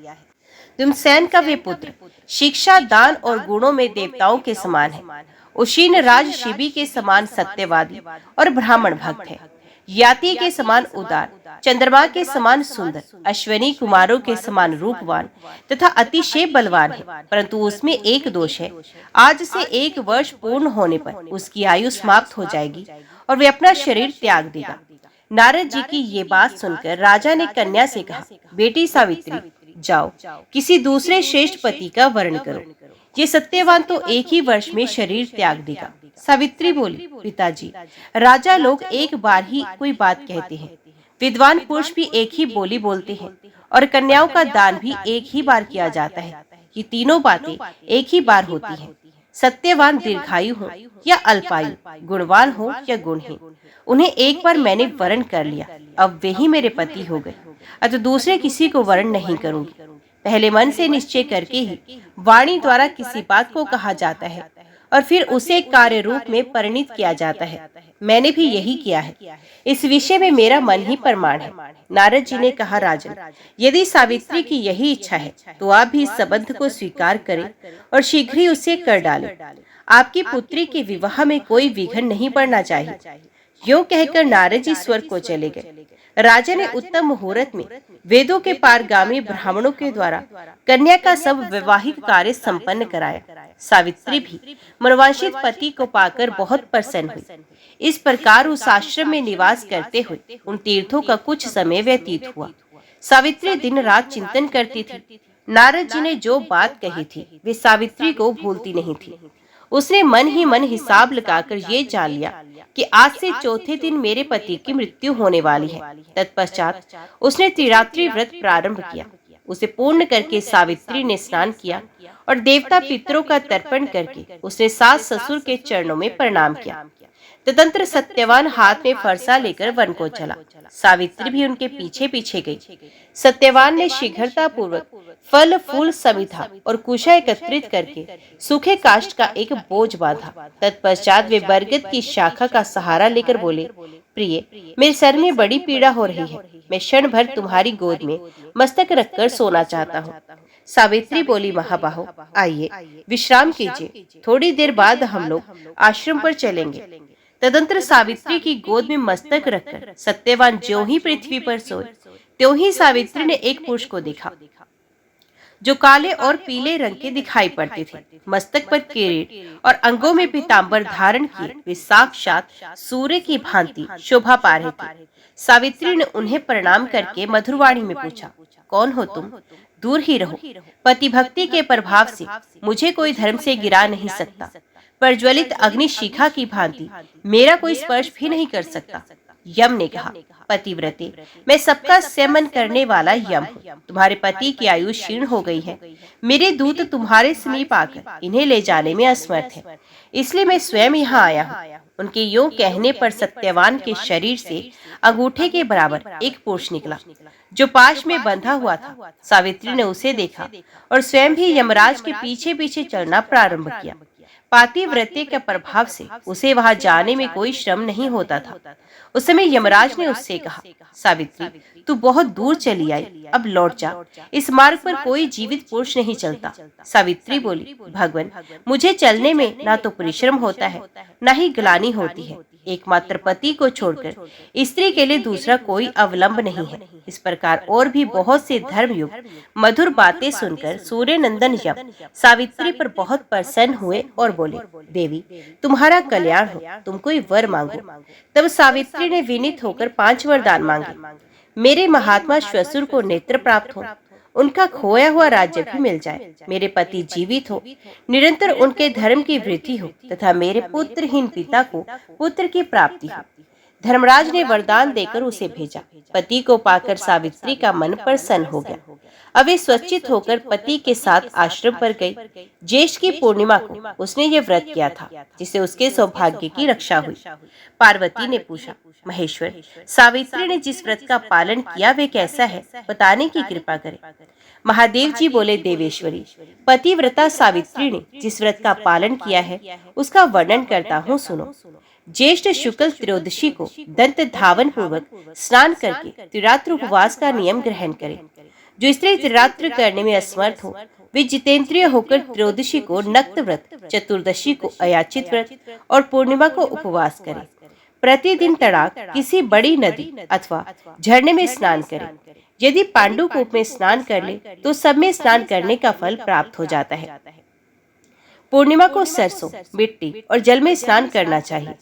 [SPEAKER 1] धूम्रसेन का वे पुत्र शिक्षा, दान और गुणों में देवताओं के समान है। उशीन राज शिबी के समान सत्यवादी और ब्राह्मण भक्त है। याति के समान उदार, चंद्रमा के समान सुंदर, अश्विनी कुमारों के समान रूपवान तथा अतिशय बलवान है। परंतु उसमें एक दोष है। आज से 1 वर्ष पूर्ण होने पर उसकी आयु समाप्त हो जाएगी और वे अपना शरीर त्याग देगा। नारद जी की ये बात सुनकर राजा ने कन्या से कहा, बेटी सावित्री, जाओ किसी दूसरे श्रेष्ठ पति का वर्ण करो। ये सत्यवान तो 1 ही वर्ष में शरीर त्याग देगा। सावित्री बोली, पिताजी, राजा लोग एक बार ही कोई बात कहते हैं। विद्वान पुरुष भी एक ही बोली बोलते हैं और कन्याओं का दान भी एक ही बार किया जाता है। ये तीनों बातें एक ही बार होती हैं। सत्यवान दीर्घायु हो या अल्पायु, गुणवान हो या गुणहीन, उन्हें एक बार मैंने वर्ण कर लिया, अब वे ही मेरे पति हो गए। अतः दूसरे किसी को वर्ण नहीं करूंगी। पहले मन से निश्चय करके ही वाणी द्वारा किसी बात को कहा जाता है और फिर उसे कार्य रूप में परिणित किया जाता है। मैंने भी यही किया है। इस विषय में मेरा मन ही प्रमाण है। नारद जी ने कहा, राजन, यदि सावित्री की यही इच्छा है तो आप भी इस संबंध को स्वीकार करें और शीघ्र ही उसे कर डालें। आपकी पुत्री के विवाह में कोई विघ्न नहीं पड़ना चाहिए। यूं कहकर नारद जी स्वर्ग को चले गए। राजा ने उत्तम मुहूर्त में वेदों के पारगामी ब्राह्मणों के द्वारा कन्या का सब वैवाहिक कार्य संपन्न कराया। सावित्री भी मनोवांछित पति को पाकर बहुत प्रसन्न हुई। इस प्रकार उस आश्रम में निवास करते हुए उन तीर्थों का कुछ समय व्यतीत हुआ। सावित्री दिन रात चिंतन करती थी। नारद जी ने जो बात कही थी वे सावित्री को भूलती नहीं थी। उसने मन ही मन हिसाब लगाकर ये जान लिया कि आज से चौथे दिन मेरे पति की मृत्यु होने वाली है। तत्पश्चात उसने त्रिरात्रि व्रत प्रारंभ किया। उसे पूर्ण करके सावित्री ने स्नान किया और देवता पितरों का तर्पण करके उसने सास ससुर के चरणों में प्रणाम किया। तदंतर सत्यवान हाथ में फरसा लेकर वन को चला। सावित्री भी उनके पीछे पीछे गई। सत्यवान ने शीघ्रता पूर्वक फल फूल समिधा और कुशा एकत्रित करके सूखे काष्ठ का एक बोझ बांधा। तत्पश्चात वे बरगद की शाखा का सहारा लेकर बोले, प्रिय, मेरे सर में बड़ी पीड़ा हो रही है। मैं क्षण भर तुम्हारी गोद में मस्तक रखकर सोना चाहता हूँ। सावित्री बोली, महाबाहो, आइए विश्राम कीजिए। थोड़ी देर बाद हम लोग आश्रम पर चलेंगे। तदंतर सावित्री की गोद में मस्तक रखकर सत्यवान ज्यों ही पृथ्वी पर सोए, त्यों ही सावित्री ने एक पुरुष को देखा जो काले और पीले रंग के दिखाई पड़ते थे। मस्तक पर किरीट और अंगों में पीतांबर धारण किए वे साक्षात सूर्य की भांति शोभा पा रहे थे। सावित्री ने उन्हें प्रणाम करके मधुरवाणी में पूछा, कौन हो तुम? दूर ही रहो। पति भक्ति के प्रभाव से मुझे कोई धर्म से गिरा नहीं सकता। प्रज्वलित अग्नि शिखा की भांति मेरा कोई स्पर्श भी नहीं कर सकता। यम ने कहा, पतिव्रते, मैं सबका सेवन करने वाला यम हूँ। तुम्हारे पति की आयु क्षीण हो गई है। मेरे दूत तुम्हारे समीप आकर इन्हें ले जाने में असमर्थ है, इसलिए मैं स्वयं यहाँ आया हूँ। उनके यूं कहने पर सत्यवान के शरीर से अंगूठे के बराबर एक पुरुष निकला जो पाश में बंधा हुआ था। सावित्री ने उसे देखा और स्वयं भी यमराज के पीछे पीछे चलना प्रारंभ किया। पातिव्रत्य के प्रभाव से उसे वहां जाने में कोई श्रम नहीं होता था। उस समय यमराज ने उससे कहा, सावित्री, तू बहुत दूर चली आई, अब लौट जा। इस मार्ग पर कोई जीवित पुरुष नहीं चलता। सावित्री बोली, भगवान, मुझे चलने में ना तो परिश्रम होता है, न ही ग्लानि होती है। एकमात्र पति को छोड़कर स्त्री के लिए दूसरा कोई अवलंब नहीं है। इस प्रकार और भी बहुत से धर्मयुक्त मधुर बातें सुनकर सूर्य नंदन यम सावित्री पर बहुत प्रसन्न हुए और बोले, देवी, तुम्हारा कल्याण हो, तुम कोई वर मांगो। तब सावित्री ने विनीत होकर 5 वरदान मांगे। मेरे महात्मा श्वशुर को नेत्र प्राप्त हो, उनका खोया हुआ राज्य भी मिल जाए, मेरे पति जीवित हो, निरंतर उनके धर्म की वृद्धि हो तथा मेरे पुत्रहीन पिता को पुत्र की प्राप्ति हो। धर्मराज ने वरदान देकर उसे भेजा। पति को पाकर सावित्री का मन प्रसन्न हो गया। अब वे स्वच्छित होकर पति के साथ आश्रम पर गई। ज्येष्ठ की पूर्णिमा को उसने ये व्रत किया था, जिससे उसके सौभाग्य की रक्षा हुई। पार्वती ने पूछा, महेश्वर, सावित्री ने जिस व्रत का पालन किया वे कैसा है, बताने की कृपा करें। महादेव जी बोले, देवेश्वरी, पतिव्रता सावित्री ने जिस व्रत का पालन किया है उसका वर्णन करता हूँ, सुनो। ज्येष्ठ शुक्ल त्रयोदशी को दंत धावन पूर्वक स्नान करके त्रिरात्र उपवास का नियम ग्रहण करें। जो स्त्री त्रिरात्र करने में असमर्थ हो वे जितेंद्रिय होकर त्रयोदशी को नक्त व्रत, चतुर्दशी को अयाचित व्रत और पूर्णिमा को उपवास करें। प्रतिदिन तड़ाक किसी बड़ी नदी अथवा झरने में स्नान करें। यदि पांडुकूप में स्नान कर ले तो सब में स्नान करने का फल प्राप्त हो जाता है। पूर्णिमा को सरसों, मिट्टी और जल में स्नान करना चाहिए।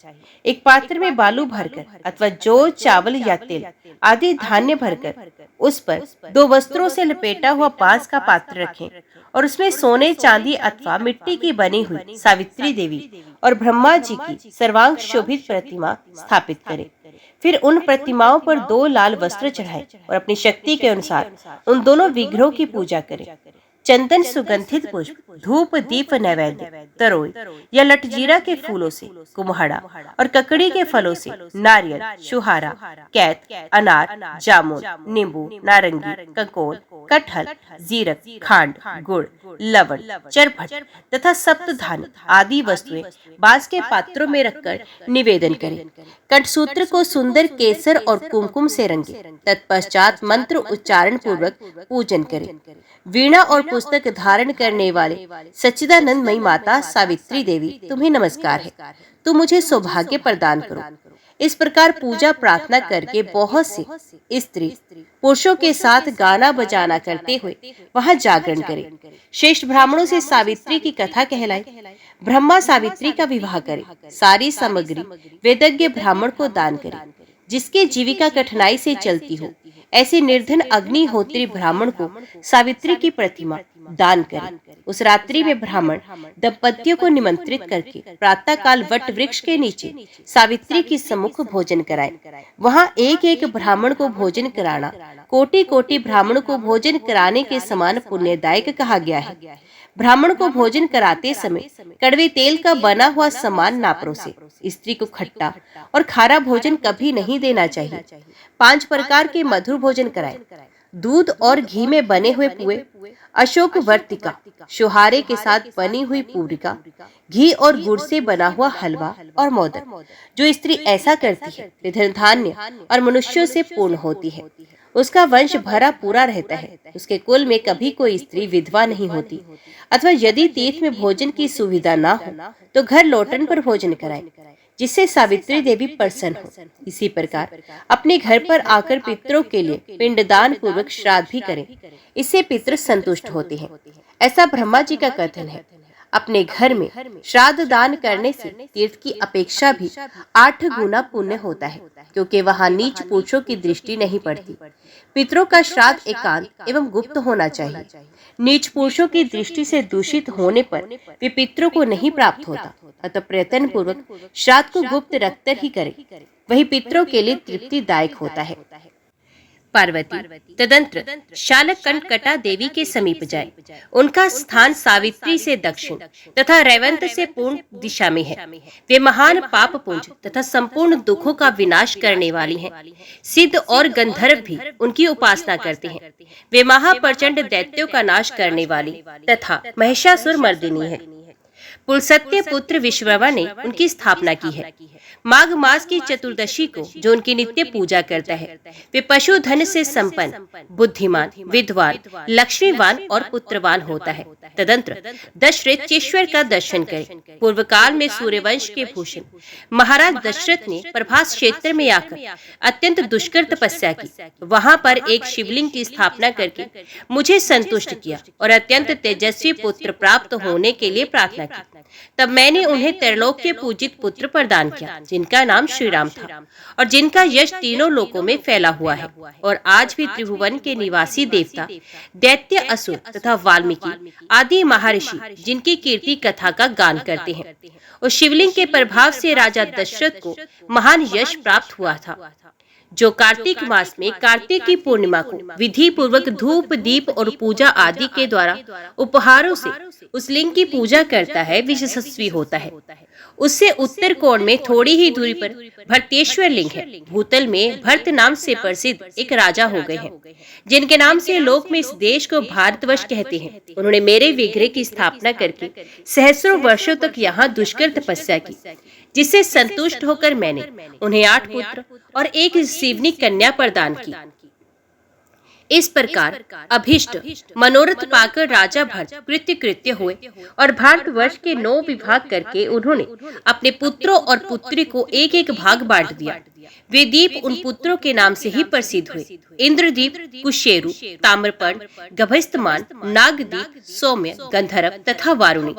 [SPEAKER 1] एक पात्र में बालू भरकर अथवा जौ, चावल या तेल आदि धान्य भरकर उस पर 2 वस्त्रों से लपेटा हुआ बांस का पात्र रखें और उसमें सोने, चांदी अथवा मिट्टी की बनी हुई सावित्री देवी और ब्रह्मा जी की सर्वांग शोभित प्रतिमा स्थापित करें। फिर उन प्रतिमाओं पर 2 लाल वस्त्र चढ़ाएं और अपनी शक्ति के अनुसार उन दोनों विग्रहों की पूजा करें। चंदन, सुगंधित पुष्प, धूप, दीप, नैवेद्य, तरोई या लटजीरा के फूलों से, कुम्हड़ा और ककड़ी के फलों से नारियल, छुहारा, कैत, अनार, जामुन, नींबू, नारंगी, कंकोल, कटहल, जीरक, खांड, गुड़, लवण, चरभट तथा सप्तधान्य आदि वस्तुएं बांस के पात्रों में रखकर निवेदन करें। कंठसूत्र को सुंदर केसर और कुमकुम से रंगे। तत्पश्चात मंत्र उच्चारण पूर्वक पूजन करें। वीणा और पुस्तक धारण करने वाले सच्चिदानंदमयी माता सावित्री देवी, तुम्हें नमस्कार है। तुम मुझे सौभाग्य प्रदान करो। इस प्रकार पूजा प्रार्थना करके बहुत से स्त्री पुरुषों के साथ गाना बजाना करते हुए वहां जागरण करें। श्रेष्ठ ब्राह्मणों से सावित्री की कथा कहलाई। ब्रह्मा सावित्री का विवाह करे। सारी सामग्री वेदज्ञ ब्राह्मण को दान करे। जिसकी जीविका कठिनाई से चलती हो ऐसे निर्धन अग्निहोत्री ब्राह्मण को सावित्री की प्रतिमा दान करें। उस रात्रि में ब्राह्मण दंपतियों को निमंत्रित करके प्रातः काल वट वृक्ष के नीचे सावित्री की सम्मुख भोजन कराएं। वहां एक एक ब्राह्मण को भोजन कराना कोटि कोटि ब्राह्मण को भोजन कराने के समान पुण्यदायक कहा गया है। ब्राह्मण को भोजन कराते समय कड़वे तेल का बना हुआ सामान ना परोसे। स्त्री को खट्टा और खारा भोजन कभी नहीं देना चाहिए। 5 प्रकार के मधुर भोजन कराएं। दूध और घी में बने हुए पुए, अशोक वर्तिका, शुहारे के साथ बनी हुई पूरिका, घी और गुड़ से बना हुआ हलवा और मोदक। जो स्त्री ऐसा करती है वे धन धान्य और मनुष्यों से पूर्ण होती है। उसका वंश भरा पूरा रहता है। उसके कुल में कभी कोई स्त्री विधवा नहीं होती। अथवा यदि तीर्थ में भोजन की सुविधा ना हो तो घर लौटन पर भोजन कराएं, जिससे सावित्री देवी प्रसन्न हो। इसी प्रकार अपने घर पर आकर पितरों के लिए पिंडदान पूर्वक श्राद्ध भी करें। इससे पितृ संतुष्ट होते हैं। ऐसा ब्रह्मा जी का कथन है। अपने घर में श्राद्ध दान करने से तीर्थ की अपेक्षा भी 8 गुना पुण्य होता है, क्योंकि वहाँ नीच पुरुषों की दृष्टि नहीं पड़ती। पितरों का श्राद्ध एकांत एवं गुप्त होना चाहिए। नीच पुरुषों की दृष्टि से दूषित होने पर वे पितरों को नहीं प्राप्त होता। अतः प्रयत्न पूर्वक श्राद्ध को गुप्त रखकर ही करें, वही पितरों के लिए तृप्तिदायक होता है। पार्वती तदंतर शालकंटकटा देवी के समीप जाए। उनका स्थान सावित्री से दक्षिण तथा रेवंत से पूर्व दिशा में है। वे महान पाप पुंज तथा संपूर्ण दुखों का विनाश करने वाली हैं। सिद्ध और गंधर्व भी उनकी उपासना करते हैं। वे महाप्रचंड दैत्यों का नाश करने वाली तथा महिषासुर मर्दिनी है। पुलसत्य पुत्र विश्ववा ने उनकी स्थापना की है। माघ मास की चतुर्दशी को जो उनकी नित्य पूजा करता है वे पशुधन से संपन्न, बुद्धिमान, विद्वान, लक्ष्मीवान और पुत्रवान होता है। तदंतर दशरथेश्वर का दर्शन करें। पूर्व काल में सूर्यवंश के भूषण महाराज दशरथ ने प्रभास क्षेत्र में आकर अत्यंत दुष्कर तपस्या की। वहां पर एक शिवलिंग की स्थापना करके मुझे संतुष्ट किया और अत्यंत तेजस्वी पुत्र प्राप्त होने के लिए प्रार्थना की। की। तब मैंने उन्हें त्रिलोक के पूजित पुत्र प्रदान किया, जिनका नाम श्री राम था और जिनका यश तीनों लोकों में फैला हुआ है। और आज भी त्रिभुवन के निवासी देवता, दैत्य, असुर तथा वाल्मीकि आदि महर्षि जिनकी कीर्ति कथा का गान करते हैं। उस शिवलिंग के प्रभाव से राजा दशरथ को महान यश प्राप्त हुआ था, जो कार्तिक मास में कार्तिक की पूर्णिमा को विधि पूर्वक धूप, दीप और पूजा आदि के द्वारा उपहारों से उस लिंग की पूजा करता है, यशस्वी होता है। उससे उत्तर कोण में थोड़ी ही दूरी पर भरतेश्वर लिंग है। भूतल में भरत नाम से प्रसिद्ध एक राजा हो गए हैं, जिनके नाम से लोक में इस देश को भारतवर्ष कहते हैं। उन्होंने मेरे विग्रह की स्थापना करके सहस्रों वर्षों तक यहाँ दुष्कर तपस्या की, जिससे संतुष्ट होकर मैंने उन्हें 8 पुत्र और एक शिवनी कन्या प्रदान की। इस प्रकार अभिष्ट मनोरथ पाकर राजा भरत कृत्य हुए और भारतवर्ष के 9 विभाग करके उन्होंने अपने पुत्रों और पुत्री को एक एक भाग बांट दिया। वे द्वीप उन पुत्रों के नाम से ही प्रसिद्ध हुए। इंद्रद्वीप, कुशेरु, ताम्रपर्ण, गभस्तमान, नागद्वीप, सौम्य, गंधर्व तथा वारुणी,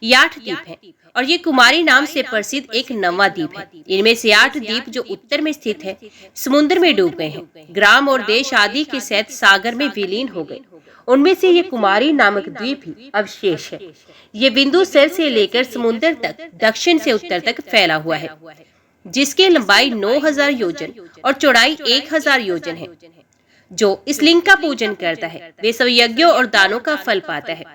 [SPEAKER 1] ये 8 द्वीप हैं और ये कुमारी नाम से प्रसिद्ध एक 9वां द्वीप है। इनमें से 8 द्वीप जो उत्तर में स्थित है, समुद्र में डूब गए हैं, ग्राम और देश आदि के सहित सागर में विलीन हो गए। उनमें से ये कुमारी नामक द्वीप ही अवशेष है। ये बिंदु सर से लेकर समुद्र तक दक्षिण से उत्तर तक फैला हुआ है, जिसकी लंबाई 9000 योजन और चौड़ाई 1000 योजन है। जो इस लिंग का पूजन करता है, वे सब यज्ञों और दानों का फल पाता है।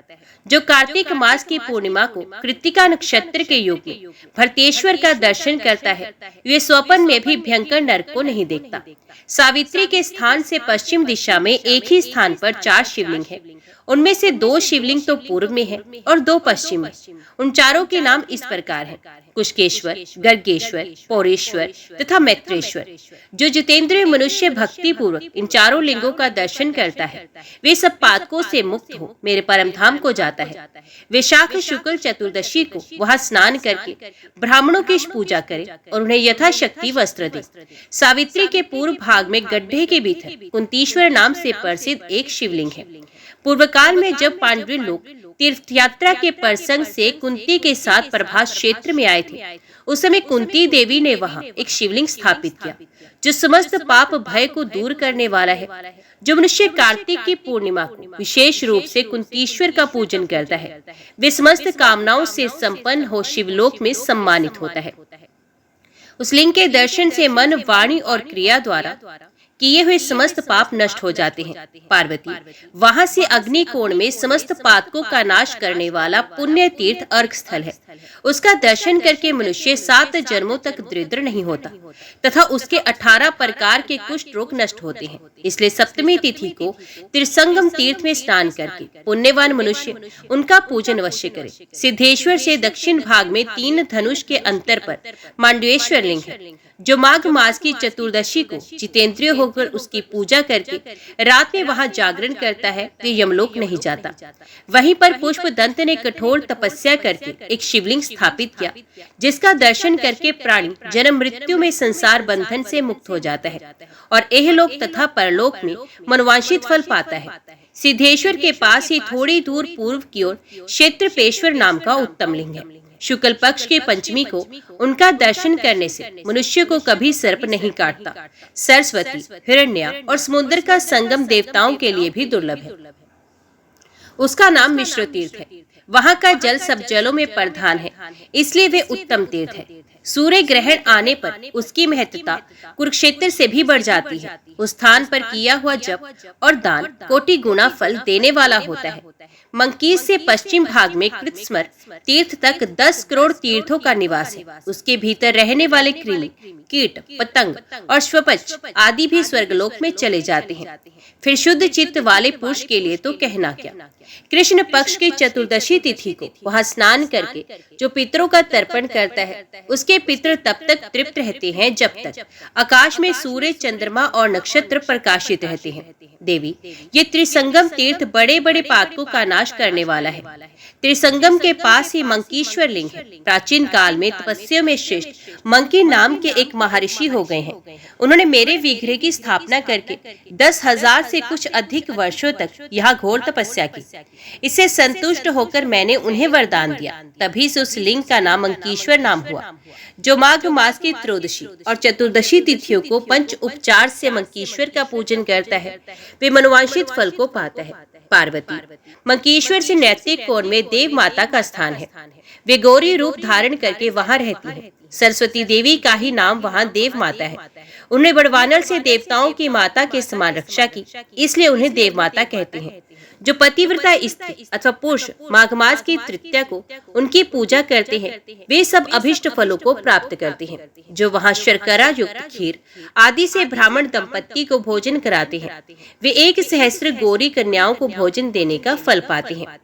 [SPEAKER 1] जो कार्तिक मास की पूर्णिमा को कृत्तिका नक्षत्र के योग में भरतेश्वर का दर्शन करता है, वे स्वप्न में भी भयंकर नरक को नहीं देखता। सावित्री के स्थान से पश्चिम दिशा में एक ही स्थान पर 4 शिवलिंग है। उनमें से 2 शिवलिंग तो पूर्व में है और 2 पश्चिम में। उन चारों के नाम इस प्रकार हैं: कुशकेश्वर, गर्गेश्वर, पौरेश्वर तथा मैत्रेश्वर। जो जितेंद्रिय मनुष्य भक्ति पूर्वक इन चारों लिंगों का दर्शन करता है, वे सब पातकों से मुक्त हो मेरे परम धाम को जाता है। वैशाख शुक्ल चतुर्दशी को वहाँ स्नान करके ब्राह्मणों की पूजा करे और उन्हें यथाशक्ति वस्त्र दे। सावित्री के पूर्व भाग में गड्ढे के भीतर कुंतीश्वर नाम से प्रसिद्ध एक शिवलिंग है। पूर्व काल में जब पांडव लोग तीर्थ यात्रा के प्रसंग से कुंती के साथ प्रभास क्षेत्र में आए थे, उस समय कुंती देवी ने वहां एक शिवलिंग स्थापित किया, जो समस्त पाप भय को दूर करने वाला है। जो मनुष्य कार्तिक की पूर्णिमा को विशेष रूप से कुंतीश्वर का पूजन करता है, वे समस्त कामनाओं से संपन्न हो शिवलोक में सम्मानित होता है। उस लिंग के दर्शन से मन, वाणी और क्रिया द्वारा किए हुए समस्त पाप नष्ट हो जाते हैं। पार्वती, वहां से अग्नि कोण में समस्त पातकों का नाश करने वाला पुण्य तीर्थ अर्घ स्थल है। उसका दर्शन करके मनुष्य 7 जन्मों तक दरिद्र नहीं होता तथा उसके 18 प्रकार के कुष्ठ रोग नष्ट होते हैं। इसलिए सप्तमी तिथि को त्रिसंगम तीर्थ में स्नान करके पुण्यवान मनुष्य उनका पूजन अवश्य करे। सिद्धेश्वर से दक्षिण भाग में 3 धनुष के अंतर पर मांडवेश्वर लिंग है। जो माघ मास की चतुर्दशी को जितेंद्रिय होकर उसकी पूजा करके रात में वहां जागरण करता है, वे यमलोक नहीं जाता। वहीं पर पुष्पदंत ने कठोर तपस्या करके एक शिवलिंग स्थापित किया, जिसका दर्शन करके प्राणी जन्म मृत्यु में संसार बंधन से मुक्त हो जाता है और एहलोक तथा परलोक में मनोवांछित फल पाता है। सिद्धेश्वर के पास ही थोड़ी दूर पूर्व की ओर क्षेत्रपेश्वर नाम का उत्तम लिंग है। शुक्ल पक्ष के पंचमी को उनका दर्शन करने से मनुष्य को कभी सर्प नहीं काटता। सरस्वती, हिरण्या और समुद्र का संगम देवताओं के लिए भी दुर्लभ है। उसका नाम मिश्र तीर्थ है। वहाँ का जल सब जलों में प्रधान है, इसलिए वे उत्तम तीर्थ है। सूर्य ग्रहण आने पर उसकी महत्ता कुरुक्षेत्र से भी बढ़ जाती है। उस स्थान पर किया हुआ जप और दान कोटि गुना फल देने वाला होता है। मंकीस से पश्चिम भाग में कृतस्मर तीर्थ तक 10 करोड़ तीर्थों का निवास है। उसके भीतर रहने वाले कृमि, कीट, पतंग और स्वपच आदि भी स्वर्गलोक में चले जाते हैं। फिर शुद्ध चित्त वाले पुरुष के लिए तो कहना क्या। कृष्ण पक्ष की चतुर्दशी तिथि को वहाँ स्नान करके जो पितरों का तर्पण करता है, उसके पितर तब तक तृप्त रहते हैं जब तक आकाश में सूर्य, चंद्रमा और नक्षत्र प्रकाशित रहते हैं। देवी, ये त्रिसंगम तीर्थ बड़े बड़े पातकों का नाश नाश करने वाला है। त्रिसंगम के पास ही मंकीश्वर लिंग है। प्राचीन काल में तपस्या में श्रेष्ठ मंकी नाम के एक महर्षि हो गए हैं। उन्होंने मेरे विग्रह की स्थापना करके 10,000 से कुछ अधिक वर्षों तक यहाँ घोर तपस्या की। इससे संतुष्ट होकर मैंने उन्हें वरदान दिया। तभी से उस लिंग का नाम मंकीश्वर नाम हुआ। जो माघ मास की त्रयोदशी और चतुर्दशी तिथियों को पंच उपचार से मंकीश्वर का पूजन करता है, वे मनोवांछित फल को पाता है। पार्वती मंकीश्वर से नैतिक कोण में देव माता का स्थान है। वे गौरी रूप धारण करके वहां रहती है। सरस्वती देवी का ही नाम वहां देव माता है। उन्होंने बड़वानर से देवताओं की माता के समान रक्षा की, इसलिए उन्हें देव माता कहते हैं। जो पतिव्रता स्त्री अथवा पुरुष माघ मास की तृतीया को उनकी पूजा करते हैं, वे सब अभिष्ट फलों को प्राप्त करते हैं। जो वहां शर्करा युक्त खीर आदि से ब्राह्मण दंपत्ति को भोजन कराते हैं, वे 1,000 गौरी कन्याओं को भोजन देने का फल पाते हैं।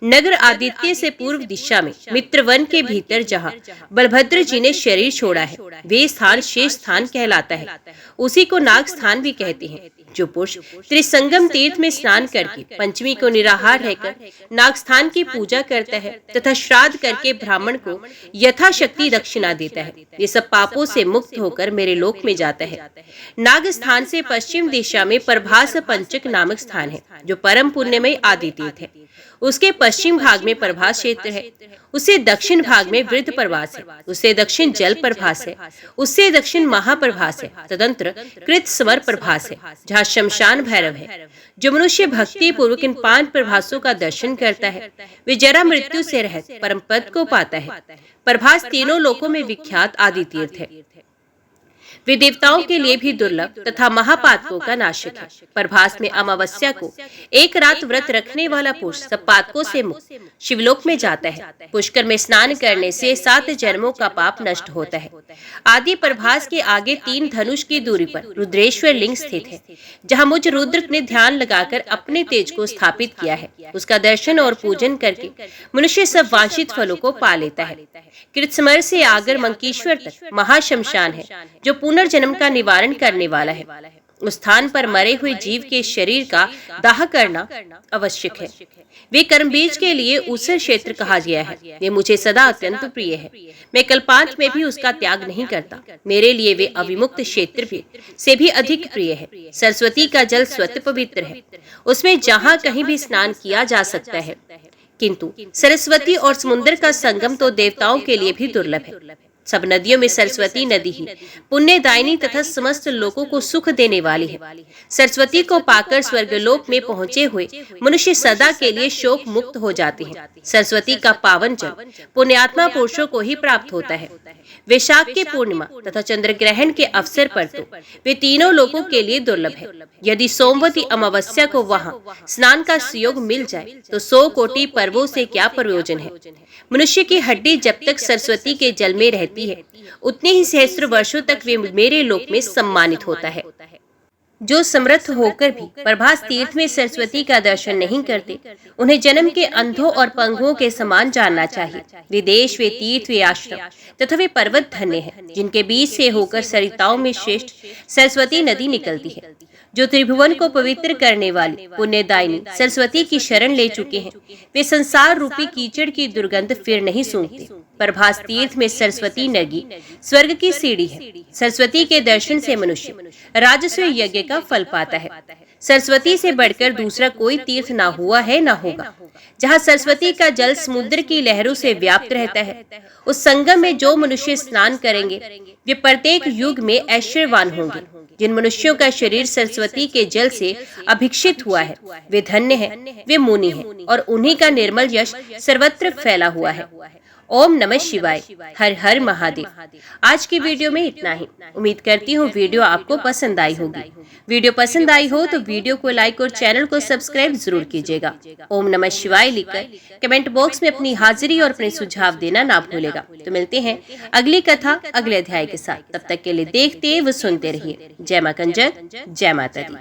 [SPEAKER 1] नगर आदित्य से पूर्व दिशा में मित्रवन के भीतर जहाँ बलभद्र जी ने शरीर छोड़ा है, वे स्थान शेष स्थान कहलाता है। उसी को नाग स्थान भी कहते हैं। जो पुरुष त्रिसंगम तीर्थ में स्नान करके पंचमी को निराहार रहकर नागस्थान की पूजा करता है तथा श्राद्ध करके ब्राह्मण को यथाशक्ति दक्षिणा देता है, ये सब पापों से मुक्त होकर मेरे लोक में जाता है। नाग स्थान से पश्चिम दिशा में प्रभास पंचक नामक स्थान है, जो परम पुण्यमय आदि तीर्थ है। उसके पश्चिम भाग में प्रभास क्षेत्र है, उससे दक्षिण भाग में वृद्ध प्रभास है, उससे दक्षिण जल प्रभास है, उससे दक्षिण महाप्रभास है, तदंतर कृत स्वर प्रभास है, जहाँ शमशान भैरव है। जो मनुष्य भक्ति पूर्वक इन 5 प्रभासों का दर्शन करता है, वे जरा मृत्यु से रहित परम पद को पाता है। प्रभास तीनों लोकों में विख्यात आदि तीर्थ है। वे देवताओं के लिए भी दुर्लभ तथा महापातकों का नाशक है। प्रभास में अमावस्या को एक रात व्रत रखने वाला पुरुष सब पातकों से मुक्त शिवलोक में जाता है। पुष्कर में स्नान करने से 7 जन्मों का पाप नष्ट होता है। आदि प्रभास के आगे 3 धनुष की दूरी पर रुद्रेश्वर लिंग स्थित है, जहाँ मुझ रुद्र ने ध्यान लगाकर अपने तेज को स्थापित किया है। उसका दर्शन और पूजन करके मनुष्य सब वांछित फलों को पा लेता है। कृतस्मर से आगर मंकीश्वर तक महाशमशान है, जो पुनर्जन्म का निवारण करने वाला है। उस स्थान पर मरे हुए जीव के शरीर का दाह करना आवश्यक है। वे कर्मबीज के लिए ऊसर क्षेत्र कहा गया है। वे मुझे सदा अत्यंत प्रिय है। मैं कल्पांत में भी उसका त्याग नहीं करता। मेरे लिए वे अविमुक्त क्षेत्र भी से भी अधिक प्रिय है। सरस्वती का जल स्वतः पवित्र है, उसमें जहाँ कहीं भी स्नान किया जा सकता है। किंतु सरस्वती और समुद्र का संगम तो देवताओं के लिए भी दुर्लभ है। सब नदियों में सरस्वती नदी ही पुण्यदायिनी तथा समस्त लोगों को सुख देने वाली है। सरस्वती को पाकर स्वर्गलोक में पहुँचे हुए मनुष्य सदा के लिए शोक मुक्त हो जाते हैं। सरस्वती का पावन जल पुण्यात्मा पुरुषों को ही प्राप्त होता है। वैशाख के पूर्णिमा तथा चंद्र ग्रहण के अवसर पर तो वे तीनों लोगों के लिए दुर्लभ है। यदि सोमवती अमावस्या को वहाँ स्नान का सुयोग मिल जाए तो 100 कोटि पर्वों से क्या प्रयोजन है। मनुष्य की हड्डी जब तक सरस्वती के जल में रहती है, उतने ही सहस्त्र वर्षों तक वे मेरे लोक में सम्मानित होता है। जो समर्थ होकर भी प्रभास तीर्थ में सरस्वती का दर्शन नहीं करते, उन्हें जन्म के अंधों और पंगुओं के समान जानना चाहिए। वे देश, वे तीर्थ, वे आश्रम तथा वे पर्वत धन्य हैं, जिनके बीच से होकर सरिताओं में श्रेष्ठ सरस्वती नदी निकलती है। जो त्रिभुवन को पवित्र करने वाली पुण्यदायिनी सरस्वती की शरण ले चुके हैं, वे संसार रूपी कीचड़ की दुर्गंध फिर नहीं सूंघते। प्रभास तीर्थ में सरस्वती नदी स्वर्ग की सीढ़ी है। सरस्वती के दर्शन से मनुष्य राजस्व यज्ञ का फल पाता है। सरस्वती से बढ़कर दूसरा कोई तीर्थ ना हुआ है ना होगा। जहाँ सरस्वती का जल समुद्र की लहरों से व्याप्त रहता है, उस संगम में जो मनुष्य स्नान करेंगे वे प्रत्येक युग में ऐश्वर्यवान होंगे। जिन मनुष्यों का शरीर सरस्वती के जल से अभिषिक्त हुआ है, वे धन्य हैं, वे मुनि हैं, और उन्हीं का निर्मल यश सर्वत्र फैला हुआ है। ओम नमः शिवाय। हर हर महादेव। आज की वीडियो में इतना ही। उम्मीद करती हूँ वीडियो आपको पसंद आई होगी। वीडियो पसंद आई हो तो वीडियो को लाइक और चैनल को सब्सक्राइब जरूर कीजिएगा। ओम नमः शिवाय लिखकर कमेंट बॉक्स में अपनी हाजिरी और अपने सुझाव देना ना भूलेगा। तो मिलते हैं अगली कथा अगले अध्याय के साथ। तब तक के लिए देखते व सुनते रहिए। जय मां कंजर, जय माता दी।